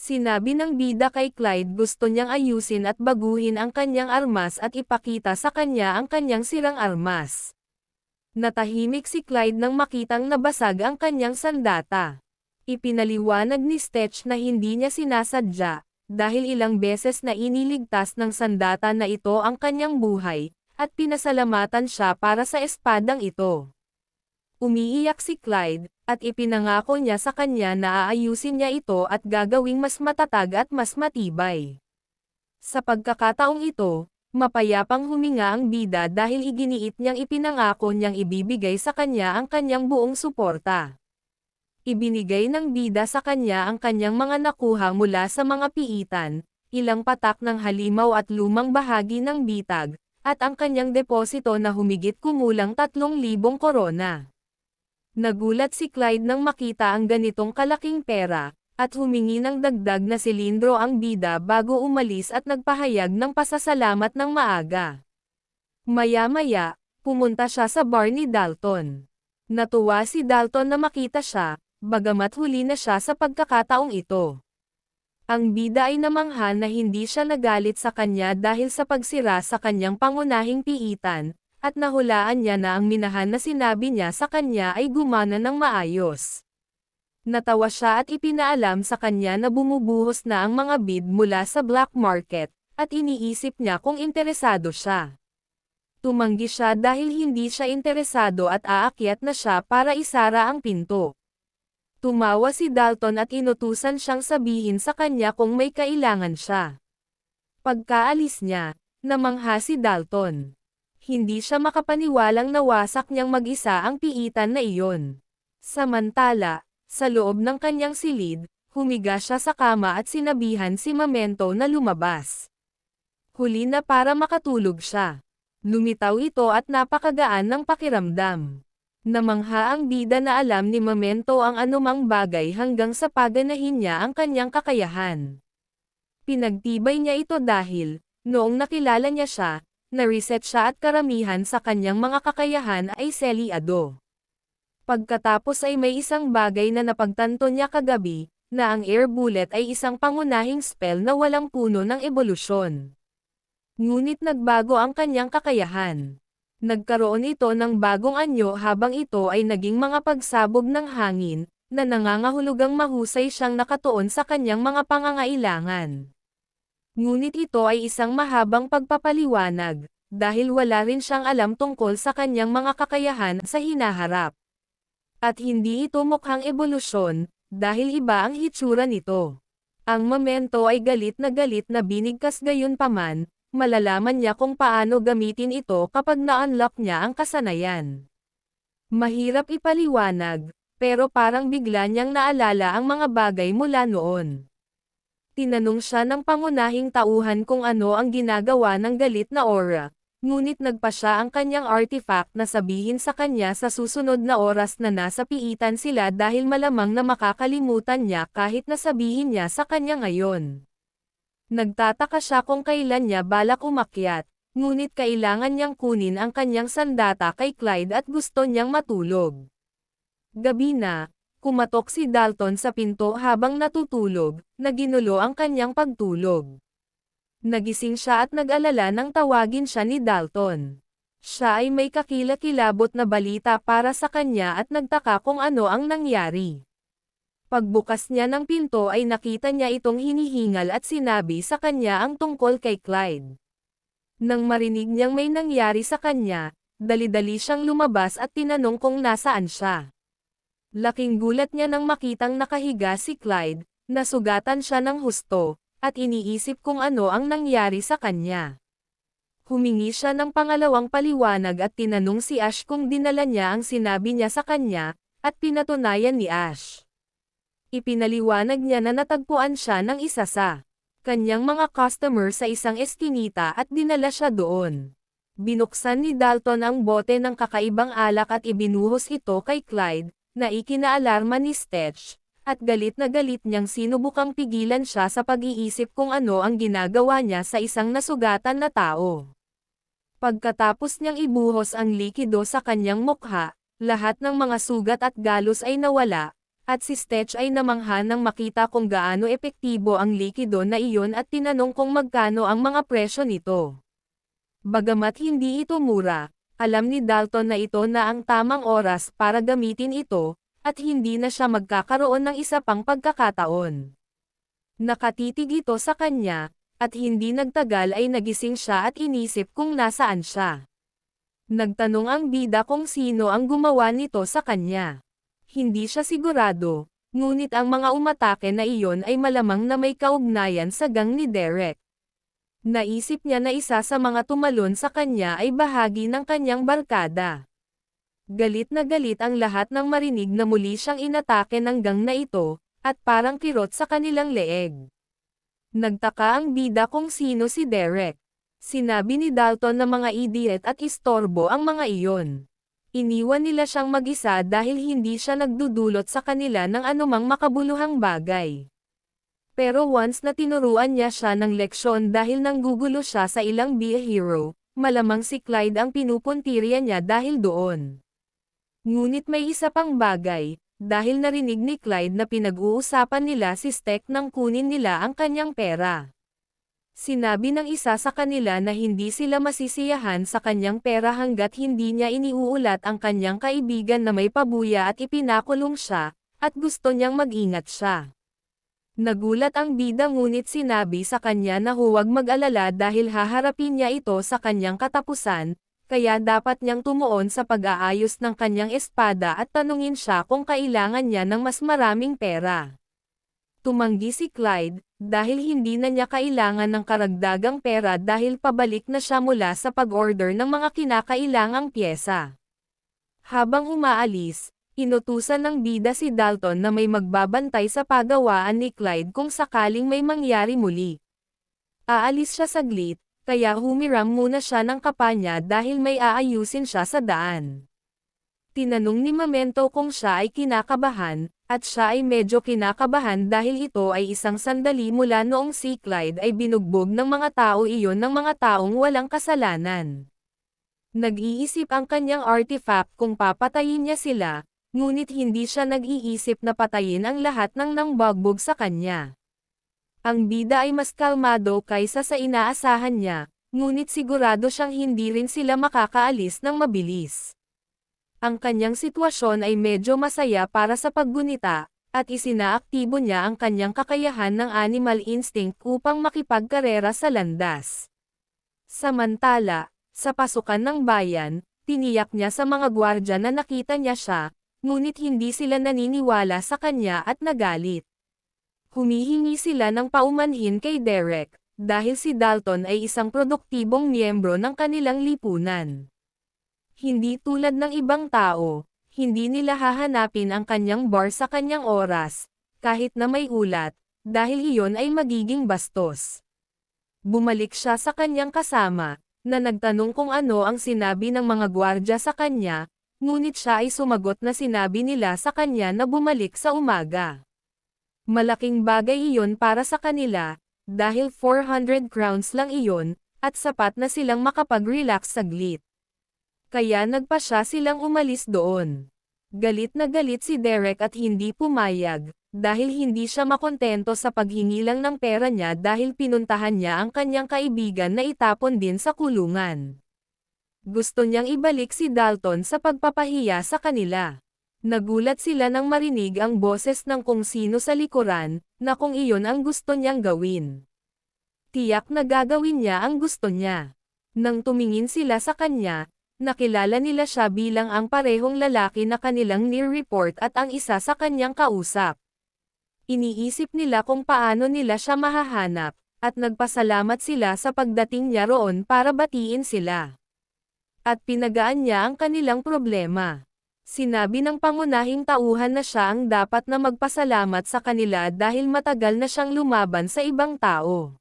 Sinabi ng bida kay Clyde gusto niyang ayusin at baguhin ang kanyang armas at ipakita sa kanya ang kanyang sirang armas. Natahimik si Clyde nang makitang nabasag ang kanyang sandata. Ipinaliwanag ni Stitch na hindi niya sinasadya, dahil ilang beses na iniligtas ng sandata na ito ang kanyang buhay, at pinasalamatan siya para sa espadang ito. Umiiyak si Clyde, at ipinangako niya sa kanya na aayusin niya ito at gagawing mas matatag at mas matibay. Sa pagkakataong ito, mapayapang huminga ang bida dahil iginiit niyang ipinangako niyang ibibigay sa kanya ang kanyang buong suporta. Ibinigay ng bida sa kanya ang kanyang mga nakuha mula sa mga piitan, ilang patak ng halimaw at lumang bahagi ng bitag, at ang kanyang deposito na humigit kumulang 3,000 korona. Nagulat si Clyde nang makita ang ganitong kalaking pera, at humingi ng dagdag na silindro ang bida bago umalis at nagpahayag ng pasasalamat ng maaga. Maya-maya, pumunta siya sa bar ni Dalton. Natuwa si Dalton na makita siya, bagamat huli na siya sa pagkakataong ito. Ang bida ay namangha na hindi siya nagalit sa kanya dahil sa pagsira sa kanyang pangunahing piitan, at nahulaan niya na ang minahan na sinabi niya sa kanya ay gumana ng maayos. Natawa siya at ipinaalam sa kanya na bumubuhos na ang mga bid mula sa black market, at iniisip niya kung interesado siya. Tumanggi siya dahil hindi siya interesado at aakyat na siya para isara ang pinto. Tumawa si Dalton at inutusan siyang sabihin sa kanya kung may kailangan siya. Pagkaalis niya, namangha si Dalton. Hindi siya makapaniwalang nawasak niyang mag-isa ang piitan na iyon. Samantala, sa loob ng kanyang silid, humiga siya sa kama at sinabihan si Memento na lumabas. Huli na para makatulog siya. Lumitaw ito at napakagaan ng pakiramdam. Namangha ang bida na alam ni Memento ang anumang bagay hanggang sa paganahin niya ang kanyang kakayahan. Pinagtibay niya ito dahil, noong nakilala niya siya, na-reset siya at karamihan sa kanyang mga kakayahan ay selyado. Pagkatapos ay may isang bagay na napagtanto niya kagabi, na ang air bullet ay isang pangunahing spell na walang puno ng ebolusyon. Ngunit nagbago ang kanyang kakayahan. Nagkaroon ito ng bagong anyo habang ito ay naging mga pagsabog ng hangin, na nangangahulugang mahusay siyang nakatuon sa kanyang mga pangangailangan. Ngunit ito ay isang mahabang pagpapaliwanag, dahil wala rin siyang alam tungkol sa kanyang mga kakayahan sa hinaharap. At hindi ito mukhang ebolusyon, dahil iba ang hitsura nito. Ang Memento ay galit na binigkas gayunpaman, malalaman niya kung paano gamitin ito kapag na-unlock niya ang kasanayan. Mahirap ipaliwanag, pero parang bigla niyang naalala ang mga bagay mula noon. Tinanong siya ng pangunahing tauhan kung ano ang ginagawa ng galit na aura, ngunit nagpa siya ang kanyang artifact na sabihin sa kanya sa susunod na oras na nasa piitan sila dahil malamang na makakalimutan niya kahit na sabihin niya sa kanya ngayon. Nagtataka siya kung kailan niya balak umakyat, ngunit kailangan niyang kunin ang kanyang sandata kay Clyde at gusto niyang matulog. Gabi na. Kumatok si Dalton sa pinto habang natutulog, na ginulo ang kanyang pagtulog. Nagising siya at nag-alala nang tawagin siya ni Dalton. Siya ay may kakilakilabot na balita para sa kanya at nagtaka kung ano ang nangyari. Pagbukas niya ng pinto ay nakita niya itong hinihingal at sinabi sa kanya ang tungkol kay Clyde. Nang marinig niyang may nangyari sa kanya, dali-dali siyang lumabas at tinanong kung nasaan siya. Laking gulat niya nang makitang nakahiga si Clyde, nasugatan siya ng husto, at iniisip kung ano ang nangyari sa kanya. Humingi siya ng pangalawang paliwanag at tinanong si Ash kung dinala niya ang sinabi niya sa kanya, at pinatunayan ni Ash. Ipinaliwanag niya na natagpuan siya ng isa sa kanyang mga customer sa isang eskinita at dinala siya doon. Binuksan ni Dalton ang bote ng kakaibang alak at ibinuhos ito kay Clyde, na ikinaalarma ni Stitch, at galit na galit niyang sinubukang pigilan siya sa pag-iisip kung ano ang ginagawa niya sa isang nasugatan na tao. Pagkatapos niyang ibuhos ang likido sa kanyang mukha, lahat ng mga sugat at galos ay nawala, At si Stitch ay namangha nang makita kung gaano epektibo ang likido na iyon at tinanong kung magkano ang mga presyo nito. Bagamat hindi ito mura, alam ni Dalton na ito na ang tamang oras para gamitin ito, at hindi na siya magkakaroon ng isa pang pagkakataon. Nakatitig ito sa kanya, at hindi nagtagal ay nagising siya at inisip kung nasaan siya. Nagtanong ang bida kung sino ang gumawa nito sa kanya. Hindi siya sigurado, ngunit ang mga umatake na iyon ay malamang na may kaugnayan sa gang ni Derek. Naisip niya na isa sa mga tumalon sa kanya ay bahagi ng kanyang barkada. Galit na galit ang lahat nang marinig na muli siyang inatake ng gang na ito, at parang kirot sa kanilang leeg. Nagtaka ang bida kung sino si Derek. Sinabi ni Dalton na mga idiot at istorbo ang mga iyon. Iniwan nila siyang mag-isa dahil hindi siya nagdudulot sa kanila ng anumang makabuluhang bagay. Pero once na tinuruan niya siya ng leksyon dahil nanggugulo siya sa ilang be a hero, malamang si Clyde ang pinupuntirya niya dahil doon. Ngunit may isa pang bagay, dahil narinig ni Clyde na pinag-uusapan nila si Steck nang kunin nila ang kanyang pera. Sinabi ng isa sa kanila na hindi sila masisiyahan sa kanyang pera hanggat hindi niya iniuulat ang kanyang kaibigan na may pabuya at ipinakulong siya, at gusto niyang mag-ingat siya. Nagulat ang bida ngunit sinabi sa kanya na huwag mag-alala dahil haharapin niya ito sa kanyang katapusan, kaya dapat niyang tumuon sa pag-aayos ng kanyang espada at tanungin siya kung kailangan niya ng mas maraming pera. Tumanggi si Clyde, dahil hindi na niya kailangan ng karagdagang pera dahil pabalik na siya mula sa pag-order ng mga kinakailangang pyesa. Habang umaalis, inutusan ng bida si Dalton na may magbabantay sa pagawaan ni Clyde kung sakaling may mangyari muli. Aalis siya saglit, kaya humiram muna siya ng kapa niya dahil may aayusin siya sa daan. Tinanong ni Memento kung siya ay kinakabahan, at siya ay medyo kinakabahan dahil ito ay isang sandali mula noong si Clyde ay binugbog ng mga tao iyon ng mga taong walang kasalanan. Nag-iisip ang kanyang artifact kung papatayin niya sila, ngunit hindi siya nag-iisip na patayin ang lahat ng nangbagbog sa kanya. Ang bida ay mas kalmado kaysa sa inaasahan niya, ngunit sigurado siyang hindi rin sila makakaalis ng mabilis. Ang kanyang sitwasyon ay medyo masaya para sa paggunita, at isinaaktibo niya ang kanyang kakayahan ng animal instinct upang makipagkarera sa landas. Samantala, sa pasukan ng bayan, tiniyak niya sa mga gwardya na nakita niya siya, ngunit hindi sila naniniwala sa kanya at nagalit. Humihingi sila ng paumanhin kay Derek, dahil si Dalton ay isang produktibong miyembro ng kanilang lipunan. Hindi tulad ng ibang tao, hindi nila hahanapin ang kanyang bar sa kanyang oras, kahit na may ulat, dahil iyon ay magiging bastos. Bumalik siya sa kanyang kasama, na nagtanong kung ano ang sinabi ng mga gwardya sa kanya, ngunit siya ay sumagot na sinabi nila sa kanya na bumalik sa umaga. Malaking bagay iyon para sa kanila, dahil 400 crowns lang iyon, at sapat na silang makapag-relax saglit. Kaya nagpa siya silang umalis doon. Galit na galit si Derek at hindi pumayag, dahil hindi siya makontento sa paghingi lang ng pera niya dahil pinuntahan niya ang kanyang kaibigan na itapon din sa kulungan. Gusto niyang ibalik si Dalton sa pagpapahiya sa kanila. Nagulat sila nang marinig ang boses ng kung sino sa likuran, na kung iyon ang gusto niyang gawin. Tiyak na gagawin niya ang gusto niya. Nang tumingin sila sa kanya, nakilala nila siya bilang ang parehong lalaki na kanilang ni-report at ang isa sa kanyang kausap. Iniisip nila kung paano nila siya mahahanap, at nagpasalamat sila sa pagdating niya roon para batiin sila. At pinagaan niya ang kanilang problema. Sinabi ng pangunahing tauhan na siya ang dapat na magpasalamat sa kanila dahil matagal na siyang lumaban sa ibang tao.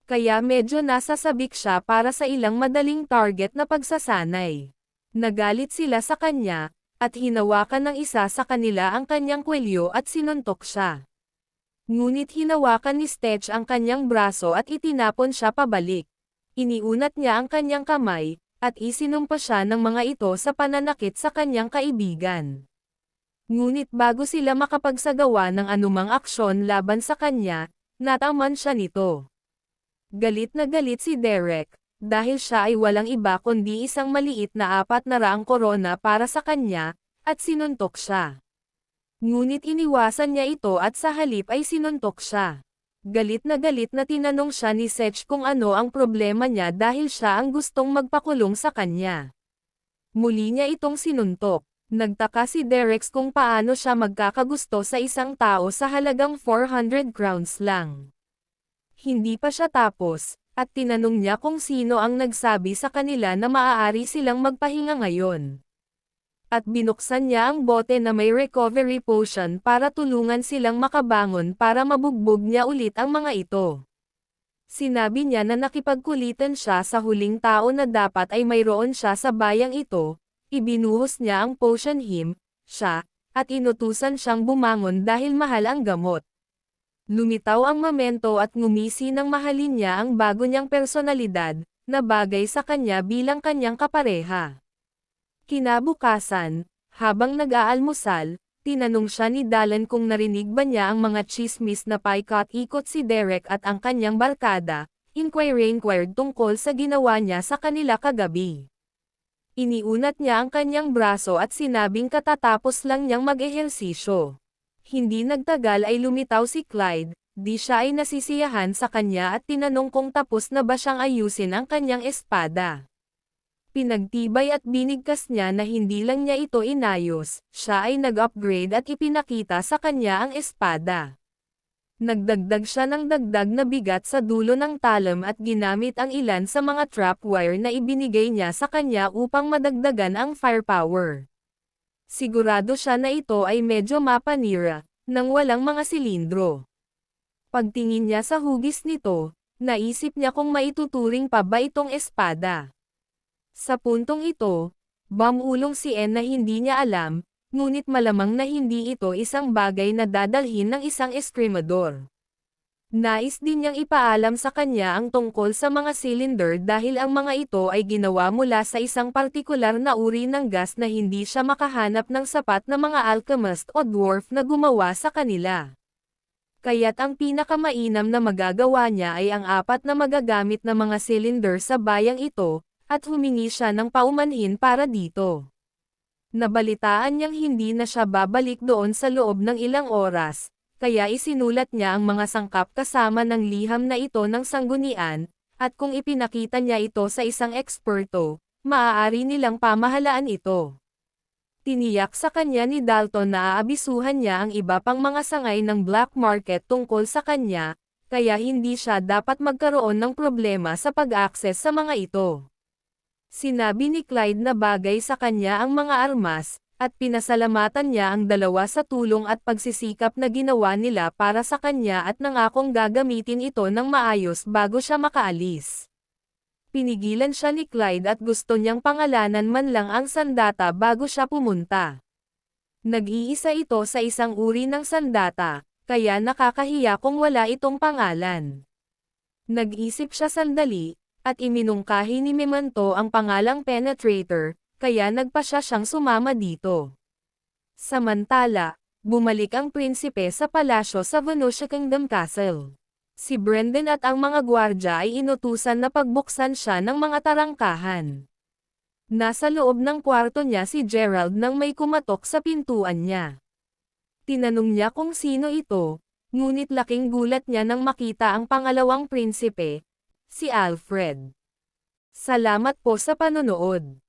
Kaya medyo nasasabik siya para sa ilang madaling target na pagsasanay. Nagalit sila sa kanya, at hinawakan ng isa sa kanila ang kanyang kwelyo at sinuntok siya. Ngunit hinawakan ni Stitch ang kanyang braso at itinapon siya pabalik. Iniunat niya ang kanyang kamay, at isinumpa siya ng mga ito sa pananakit sa kanyang kaibigan. Ngunit bago sila makapagsagawa ng anumang aksyon laban sa kanya, nataman siya nito. Galit na galit si Derek, dahil siya ay walang iba kundi isang maliit na 400 korona para sa kanya, at sinuntok siya. Ngunit iniwasan niya ito at sa halip ay sinuntok siya. Galit na tinanong siya ni Sech kung ano ang problema niya dahil siya ang gustong magpakulong sa kanya. Muli niya itong sinuntok. Nagtaka si Derek kung paano siya magkakagusto sa isang tao sa halagang 400 crowns lang. Hindi pa siya tapos, at tinanong niya kung sino ang nagsabi sa kanila na maaari silang magpahinga ngayon. At binuksan niya ang bote na may recovery potion para tulungan silang makabangon para mabugbog niya ulit ang mga ito. Sinabi niya na nakipagkulitan siya sa huling tao na dapat ay mayroon siya sa bayang ito, ibinuhos niya ang potion siya, at inutusan siyang bumangon dahil mahal ang gamot. Lumitaw ang momento at ngumisi nang mahalin niya ang bago niyang personalidad, na bagay sa kanya bilang kanyang kapareha. Kinabukasan, habang nag-aalmusal, tinanong siya ni Dalan kung narinig ba niya ang mga chismis na paikot-ikot si Derek at ang kanyang barkada, inquired tungkol sa ginawa niya sa kanila kagabi. Iniunat niya ang kanyang braso at sinabing katatapos lang niyang mag-ehersisyo. Hindi nagtagal ay lumitaw si Clyde, di siya ay nasisiyahan sa kanya at tinanong kung tapos na ba siyang ayusin ang kanyang espada. Pinagtibay at binigkas niya na hindi lang niya ito inayos, siya ay nag-upgrade at ipinakita sa kanya ang espada. Nagdagdag siya ng dagdag na bigat sa dulo ng talam at ginamit ang ilan sa mga trapwire na ibinigay niya sa kanya upang madagdagan ang firepower. Sigurado siya na ito ay medyo mapanira, nang walang mga silindro. Pagtingin niya sa hugis nito, naisip niya kung maituturing pa ba itong espada. Sa puntong ito, bumulong si En na hindi niya alam, ngunit malamang na hindi ito isang bagay na dadalhin ng isang eskrimador. Nais din niyang ipaalam sa kanya ang tungkol sa mga cylinder dahil ang mga ito ay ginawa mula sa isang partikular na uri ng gas na hindi siya makahanap ng sapat na mga alchemist o dwarf na gumawa sa kanila. Kaya't ang pinakamainam na magagawa niya ay ang 4 na magagamit na mga cylinder sa bayang ito, at humingi siya ng paumanhin para dito. Nabalitaan niyang hindi na siya babalik doon sa loob ng ilang oras, kaya isinulat niya ang mga sangkap kasama ng liham na ito ng sanggunian, at kung ipinakita niya ito sa isang eksperto, maaari nilang pamahalaan ito. Tiniyak sa kanya ni Dalton na aabisuhan niya ang iba pang mga sangay ng black market tungkol sa kanya, kaya hindi siya dapat magkaroon ng problema sa pag-access sa mga ito. Sinabi ni Clyde na bagay sa kanya ang mga armas, at pinasalamatan niya ang dalawa sa tulong at pagsisikap na ginawa nila para sa kanya at nangakong gagamitin ito ng maayos bago siya makaalis. Pinigilan siya ni Clyde at gusto niyang pangalanan man lang ang sandata bago siya pumunta. Nag-iisa ito sa isang uri ng sandata, kaya nakakahiya kung wala itong pangalan. Nag-isip siya sandali, at iminungkahi ni Memento ang pangalang Penetrator, kaya nagpasya siyang sumama dito. Samantala, bumalik ang prinsipe sa palasyo sa Venusia Kingdom Castle. Si Brendan at ang mga gwardya ay inutusan na pagbuksan siya ng mga tarangkahan. Nasa loob ng kwarto niya si Gerald nang may kumatok sa pintuan niya. Tinanong niya kung sino ito, ngunit laking gulat niya nang makita ang pangalawang prinsipe, si Alfred. Salamat po sa panonood.